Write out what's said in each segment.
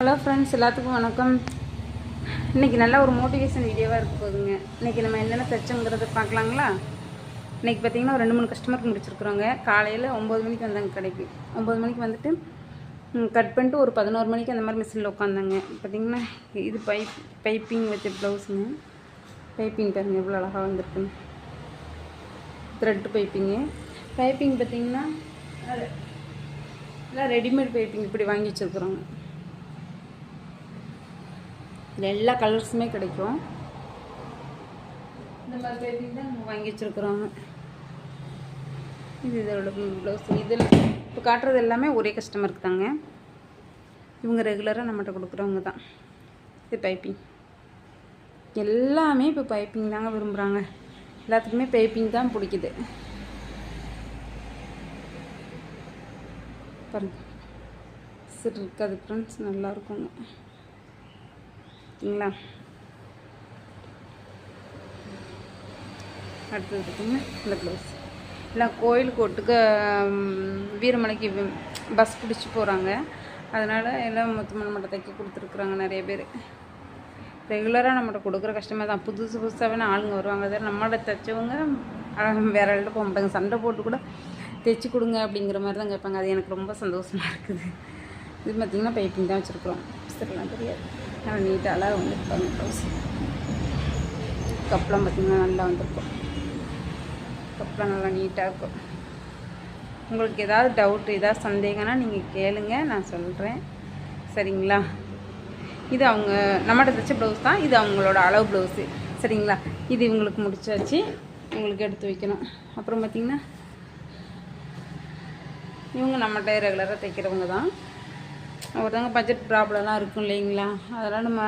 Hello friends, எல்லாத்துக்கும் வணக்கம். இன்றைக்கி நல்லா ஒரு மோட்டிவேஷன் வீடியோவாக இருக்க போகுதுங்க. இன்றைக்கி நம்ம என்னென்ன தைச்சோங்கிறத பார்க்கலாங்களா? இன்றைக்கி பார்த்திங்கன்னா ஒரு 2-3 கஸ்டமருக்கு முடிச்சிருக்குறோங்க. காலையில் 9 மணிக்கு வந்தாங்க கடைக்கு. 9 மணிக்கு வந்துட்டு கட் பண்ணிட்டு ஒரு 11 மணிக்கு அந்த மாதிரி மிஷினில் உட்காந்தாங்க. பார்த்திங்கன்னா இது பைப்பிங் வச்ச ப்ளவுஸுங்க. பைப்பிங் பாருங்கள் எவ்வளோ அழகாக வந்திருக்குன்னு. த்ரெட்டு பைப்பிங் பார்த்திங்கன்னா எல்லாம் ரெடிமேட் பைப்பிங் இப்படி வாங்கி வச்சுருக்குறோங்க. இதில் எல்லா கலர்ஸுமே கிடைக்கும். இந்த மாதிரி பைப்பிங் தான் நம்ம வாங்கி வச்சுருக்குறோங்க. இதோட ப்ளவுஸ் இதில் இப்போ காட்டுறது எல்லாமே ஒரே கஸ்டமருக்கு தாங்க. இவங்க ரெகுலராக நம்மகிட்ட கொடுக்குறவங்க தான். இது பைப்பிங் எல்லாமே இப்போ பைப்பிங் தாங்க விரும்புகிறாங்க. எல்லாத்துக்குமே பைப்பிங் தான் பிடிக்குது. பாருங்கள் சரி இருக்காது ஃப்ரெண்ட்ஸ், நல்லாயிருக்குங்க. ஓகேங்களா? அடுத்தது பார்த்திங்கன்னா இந்த ப்ளவுஸ் எல்லாம் கோயிலுக்கு ஒட்டுக்க வீரமலைக்கு பஸ் பிடிச்சி போகிறாங்க. அதனால் எல்லாம் மொத்தமாக நம்மகிட்ட தைக்க கொடுத்துருக்குறாங்க. நிறைய பேர் ரெகுலராக நம்மகிட்ட கொடுக்குற கஷ்டமாக தான். புதுசாகவே ஆளுங்க வருவாங்க. அதாவது நம்மகிட்ட தைச்சவங்க வேற இடத்துல போக மாட்டாங்க. சண்டை போட்டு கூட தைச்சி கொடுங்க அப்படிங்கிற மாதிரி தான் கேட்பாங்க. அது எனக்கு ரொம்ப சந்தோஷமாக இருக்குது. இது பார்த்திங்கன்னா பைப்பிங் தான் வச்சுருக்குறோம். சரிலாம் தெரியாது. நல்லா நீட்டாக அழகாக வந்துருப்பாங்க ப்ளவுஸ். கப்பெலாம் பார்த்திங்கன்னா நல்லா வந்திருக்கும். கப்பெலாம் நல்லா நீட்டாக இருக்கும். உங்களுக்கு ஏதாவது டவுட்டு ஏதாவது சந்தேகம்னா நீங்கள் கேளுங்க, நான் சொல்கிறேன். சரிங்களா? இது அவங்க நம்மகிட்ட தைச்ச ப்ளவுஸ் தான். இது அவங்களோட அளவு ப்ளவுஸு. சரிங்களா? இது இவங்களுக்கு முடிச்சாச்சு. இவங்களுக்கு எடுத்து வைக்கணும். அப்புறம் பார்த்திங்கன்னா இவங்க நம்மகிட்ட ரெகுலராக தைக்கிறவங்க தான். ஒருத்தவங்க பட்ஜெட் ப்ராப்ளம்லாம் இருக்கும் இல்லைங்களா? அதெல்லாம் நம்ம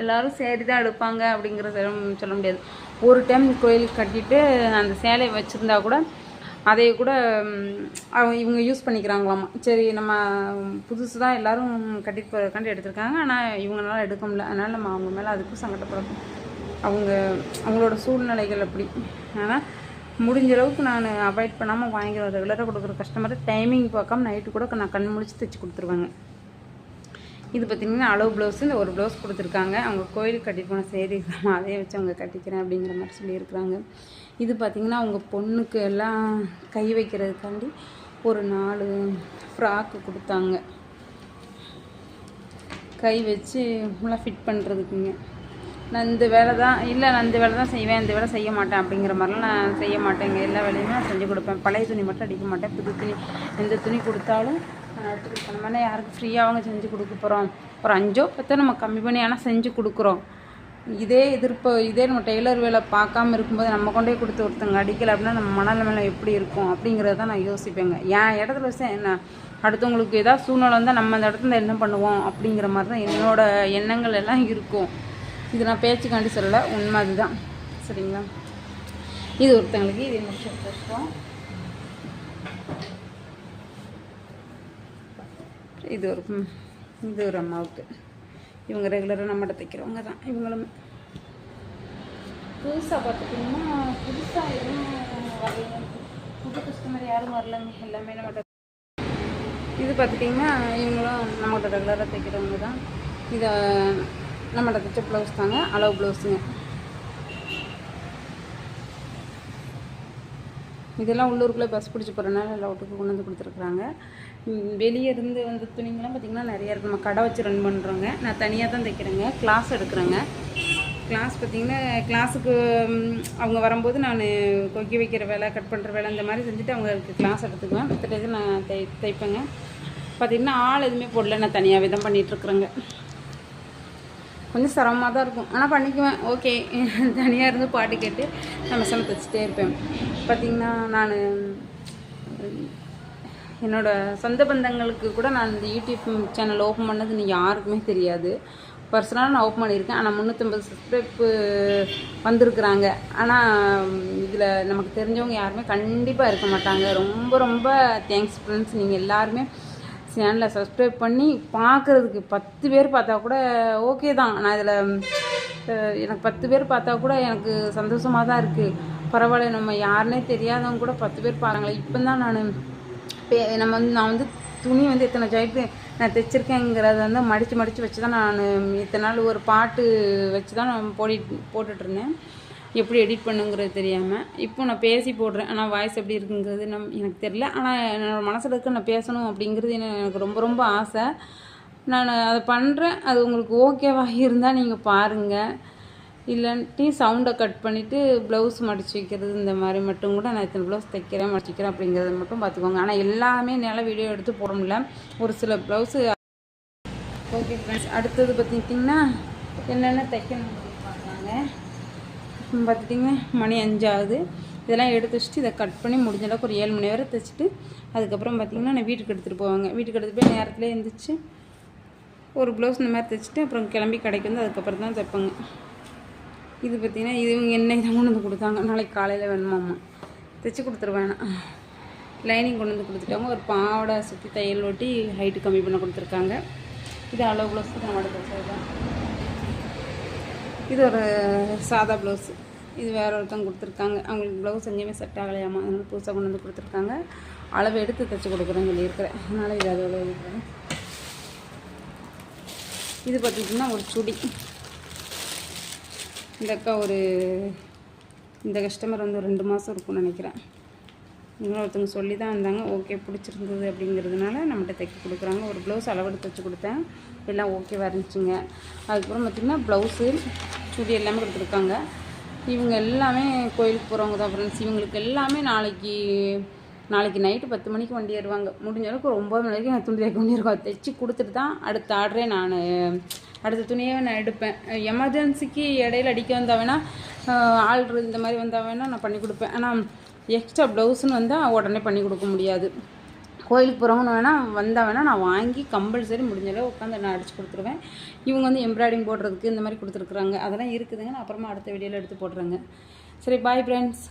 எல்லோரும் சேரி தான் எடுப்பாங்க அப்படிங்கிறத சொல்ல முடியாது. ஒரு டைம் கோயிலுக்கு கட்டிட்டு அந்த சேலையை வச்சுருந்தா கூட அதை கூட இவங்க யூஸ் பண்ணிக்கிறாங்களாமா. சரி நம்ம புதுசு தான் எல்லோரும் கட்டிட்டு போகிறதுக்காண்டி எடுத்திருக்காங்க, ஆனால் இவங்களால எடுக்க முடியல. அதனால் நம்ம அவங்க மேலே அதுக்கும் சங்கடப்படணும். அவங்களோட சூழ்நிலைகள் அப்படி. ஆனால் முடிஞ்ச அளவுக்கு நான் அவாய்ட் பண்ணாமல் வாங்கிக்கிறேன். ரெகுலராக கொடுக்குற கஸ்டமரை டைமிங் பார்க்காம நைட்டு கூட நான் கண் முழிச்சு தைச்சி கொடுத்துருவாங்க. இது பார்த்திங்கன்னா அளவு ப்ளவுஸு. இந்த ஒரு ப்ளவுஸ் கொடுத்துருக்காங்க. அவங்க கோயிலுக்கு கட்டிட்டு போன சேரி தான், அதே வச்சு அவங்க கட்டிக்கிறேன் அப்படிங்கிற மாதிரி சொல்லியிருக்கிறாங்க. இது பார்த்திங்கன்னா அவங்க பொண்ணுக்கு எல்லாம் கை வைக்கிறதுக்காண்டி ஒரு 4 ஃப்ராக்கு கொடுத்தாங்க. கை வச்சு ஃபுல்லாக ஃபிட் பண்ணுறதுக்குங்க. நான் இந்த வேலை தான் நான் இந்த வேலை தான் செய்வேன், இந்த வேலை செய்ய மாட்டேன் அப்படிங்கிற மாதிரிலாம் நான் செய்ய மாட்டேங்க. எல்லா வேலையுமே நான் செஞ்சு கொடுப்பேன். பழைய துணி மட்டும் அடிக்க மாட்டேன். புது துணி எந்த துணி கொடுத்தாலும் நான் எடுத்து கொடுப்பேன். நம்ம யாருக்கு ஃப்ரீயாக அவங்க செஞ்சு கொடுக்க போகிறோம்? ஒரு 5-10 நம்ம கம்மி பண்ணி ஆனால் செஞ்சு கொடுக்குறோம். இதே நம்ம டெய்லர் வேலை பார்க்காம இருக்கும்போது நம்ம கொண்டே கொடுத்து ஒருத்தங்க அடிக்கலை அப்படின்னா நம்ம மனநிலை எப்படி இருக்கும் அப்படிங்கிறத தான் நான் யோசிப்பேங்க. என் இடத்துல வச்சு என்ன அடுத்தவங்களுக்கு ஏதாவது சூழ்நிலை வந்தால் நம்ம அந்த இடத்துல என்ன பண்ணுவோம் அப்படிங்கிற மாதிரி தான் என்னோடய எண்ணங்கள் எல்லாம் இருக்கும். இது நான் பேச்சுக்காண்டி சொல்லலை, உண்மை அதுதான். சரிங்களா? இது ஒருத்தங்களுக்கு இது முடிச்சு கஷ்டம். இது ஒரு அம்மாவுக்கு. இவங்க ரெகுலராக நம்மகிட்ட தைக்கிறவங்க தான். இவங்களும் புதுசாக பார்த்துட்டிங்கன்னா புதுசாக எதுவும் வரல, புது கஸ்டமர் யாரும் வரலங்க. எல்லாமே நம்மகிட்ட. இது பார்த்துட்டிங்கன்னா இவங்களும் நம்மகிட்ட ரெகுலராக தைக்கிறவங்க தான். இதை நம்மகிட்ட தைச்ச ப்ளவுஸ் தாங்க, அளவு ப்ளவுஸுங்க. இதெல்லாம் உள்ளூருக்குள்ளே பஸ் பிடிச்சி போகிறனால எல்லா வீட்டுக்கு கொண்டு வந்து கொடுத்துருக்குறாங்க. வெளியே இருந்து வந்த துணிங்கெல்லாம் பார்த்திங்கன்னா நிறையா இருக்குது. நம்ம கடை வச்சு ரன் பண்ணுறோங்க. நான் தனியாக தான் தைக்கிறேங்க. கிளாஸ் எடுக்கிறேங்க. கிளாஸ் பார்த்திங்கன்னா கிளாஸுக்கு அவங்க வரும்போது நான் கொக்கி வைக்கிற வேலை, கட் பண்ணுற வேலை இந்த மாதிரி செஞ்சுட்டு அவங்களுக்கு கிளாஸ் எடுத்துக்குவேன். மற்ற இது நான் தைப்பேங்க. பார்த்திங்கன்னா ஆள் எதுவுமே போடல, நான் தனியாகவே தான் பண்ணிகிட்ருக்குறேங்க. கொஞ்சம் சிரமமாக தான் இருக்கும், ஆனால் பண்ணிக்குவேன். ஓகே, தனியாக இருந்து பாட்டு கேட்டு நான் மிஷினை தைச்சிட்டே இருப்பேன். பார்த்திங்கன்னா நான் என்னோடய சொந்த பந்தங்களுக்கு கூட நான் இந்த யூடியூப் சேனல் ஓப்பன் பண்ணது யாருக்குமே தெரியாது. பர்சனலாக நான் ஓப்பன் பண்ணியிருக்கேன். ஆனால் 350 சப்ஸ்கிரைப்பு வந்திருக்குறாங்க. ஆனால் இதில் நமக்கு தெரிஞ்சவங்க யாருமே கண்டிப்பாக இருக்க மாட்டாங்க. ரொம்ப ரொம்ப தேங்க்ஸ் ஃப்ரெண்ட்ஸ். நீங்கள் எல்லாருமே சேனலை சப்ஸ்கிரைப் பண்ணி பார்க்குறதுக்கு 10 பேர் பார்த்தா கூட ஓகே தான். நான் இதில் எனக்கு 10 பேர் பார்த்தா கூட எனக்கு சந்தோஷமாக தான் இருக்குது. பரவாயில்ல, நம்ம யாருன்னே தெரியாதவங்க கூட 10 பேர் பாருங்களேன். இப்போ தான் நான் வந்து துணி வந்து எத்தனை ஜாயிட்டு நான் தைச்சிருக்கேங்கிறத வந்து மடித்து வச்சு தான் நான் இத்தனை நாள் ஒரு பாட்டு வச்சு தான் நான் போட்டுட்ருந்தேன், எப்படி எடிட் பண்ணுங்கிறது தெரியாமல். இப்போ நான் பேசி போடுறேன், ஆனால் வாய்ஸ் எப்படி இருக்குங்கிறது எனக்கு தெரில. ஆனால் என்னோடய மனசில் இருக்க நான் பேசணும் அப்படிங்கிறது எனக்கு ரொம்ப ரொம்ப ஆசை. நான் அதை பண்ணுறேன். அது உங்களுக்கு ஓகேவாக இருந்தால் நீங்கள் பாருங்கள். இல்லைன்ட்டு சவுண்டை கட் பண்ணிவிட்டு ப்ளவுஸ் மடித்து வைக்கிறது இந்த மாதிரி மட்டும் கூட நான் இத்தனை ப்ளவுஸ் தைக்கிறேன் மடிச்சிக்கிறேன் அப்படிங்கிறத மட்டும் பார்த்துக்கோங்க. ஆனால் எல்லாமே என்னால் வீடியோ எடுத்து போட முடியல. ஒரு சில ப்ளவுஸு. ஓகே ஃப்ரெண்ட்ஸ், அடுத்தது பார்த்துக்கிட்டிங்கன்னா என்னென்ன தைக்கணும் பார்க்குறாங்க. பார்த்துட்டிங்கன்னா மணி 5 ஆகுது. இதெல்லாம் எடுத்து வச்சுட்டு இதை கட் பண்ணி முடிஞ்ச அளவுக்கு ஒரு 7 மணி வரை தைச்சிட்டு அதுக்கப்புறம் பார்த்திங்கன்னா நான் வீட்டுக்கு எடுத்துகிட்டு போவாங்க. வீட்டுக்கு எடுத்துகிட்டு போய் நேரத்தில் எழுந்திரிச்சு ஒரு ப்ளவுஸ் இந்த மாதிரி தைச்சிட்டு அப்புறம் கிளம்பி கடைக்கு வந்து அதுக்கப்புறம் தான் தைப்பாங்க. இது பார்த்திங்கன்னா இது இவங்க என்னைக்கு தான் கொண்டு வந்து கொடுத்தாங்க. நாளைக்கு காலையில் வேணுமாம்மா, தைச்சி கொடுத்துருவேன். லைனிங் கொண்டு வந்து கொடுத்துட்டாங்க. ஒரு பாவடை சுற்றி தையல் ஓட்டி ஹைட்டு கம்மி பண்ண கொடுத்துருக்காங்க. இது அளவு ப்ளவுஸு நம்மளோட தைச்சது தான். இது ஒரு சாதா ப்ளவுஸு. இது வேறு ஒருத்தவங்க கொடுத்துருக்காங்க. அவங்களுக்கு ப்ளவுஸ் எங்கேயுமே செட் ஆகலையாமா, அதனால் புதுசாக கொண்டு வந்து கொடுத்துருக்காங்க. அளவு எடுத்து தைச்சி கொடுக்குறேன்னு சொல்லியிருக்கிறேன். அதனால் இது அதோட இருக்கிறேன். இது பார்த்திங்கன்னா ஒரு சுடி. இந்த அக்கா இந்த கஸ்டமர் வந்து ஒரு 2 மாதம் இருக்கும்னு நினைக்கிறேன். ஒருத்தவங்க சொல்லி தான் வந்தாங்க. ஓகே பிடிச்சிருந்தது அப்படிங்கிறதுனால நம்மகிட்ட தைக்க கொடுக்குறாங்க. ஒரு ப்ளவுஸ் அளவெடுத்து தைச்சி கொடுத்தேன், எல்லாம் ஓகேவாக இருந்துச்சுங்க. அதுக்கப்புறம் பார்த்திங்கன்னா ப்ளவுஸு சுடி எல்லாமே கொடுத்துருக்காங்க. இவங்க எல்லாமே கோயிலுக்கு போகிறவங்க தான் ஃப்ரெண்ட்ஸ். இவங்களுக்கு எல்லாமே நாளைக்கு நைட்டு 10 மணிக்கு வண்டி ஏறுவாங்க. முடிஞ்ச அளவுக்கு ஒரு 9 மணி வரைக்கும் நான் துணி தைக்க வேண்டியிருக்கோம். தைச்சி கொடுத்துட்டு தான் அடுத்த ஆர்டரே அடுத்த துணியே நான் எடுப்பேன். எமர்ஜென்சிக்கு இடையில அடிக்க வந்தால் வேணால் ஆல்ட்ரு இந்த மாதிரி வந்தால் வேணால் நான் பண்ணி கொடுப்பேன். ஆனால் எக்ஸ்ட்ரா ப்ளவுஸுன்னு வந்தால் உடனே பண்ணி கொடுக்க முடியாது. கோயிலுக்கு போகிறவங்க வந்தால் வேணால் நான் வாங்கி கம்பல்சரி முடிஞ்ச அளவு உட்காந்து நான் அடித்து கொடுத்துருவேன். இவங்க வந்து எம்ப்ராய்டிங் போடுறதுக்கு இந்த மாதிரி கொடுத்துருக்குறாங்க. அதெல்லாம் இருக்குதுங்க. நான் அப்புறமா அடுத்த வீடியோவில் எடுத்து போடுறேங்க. சரி, பாய் ஃப்ரெண்ட்ஸ்.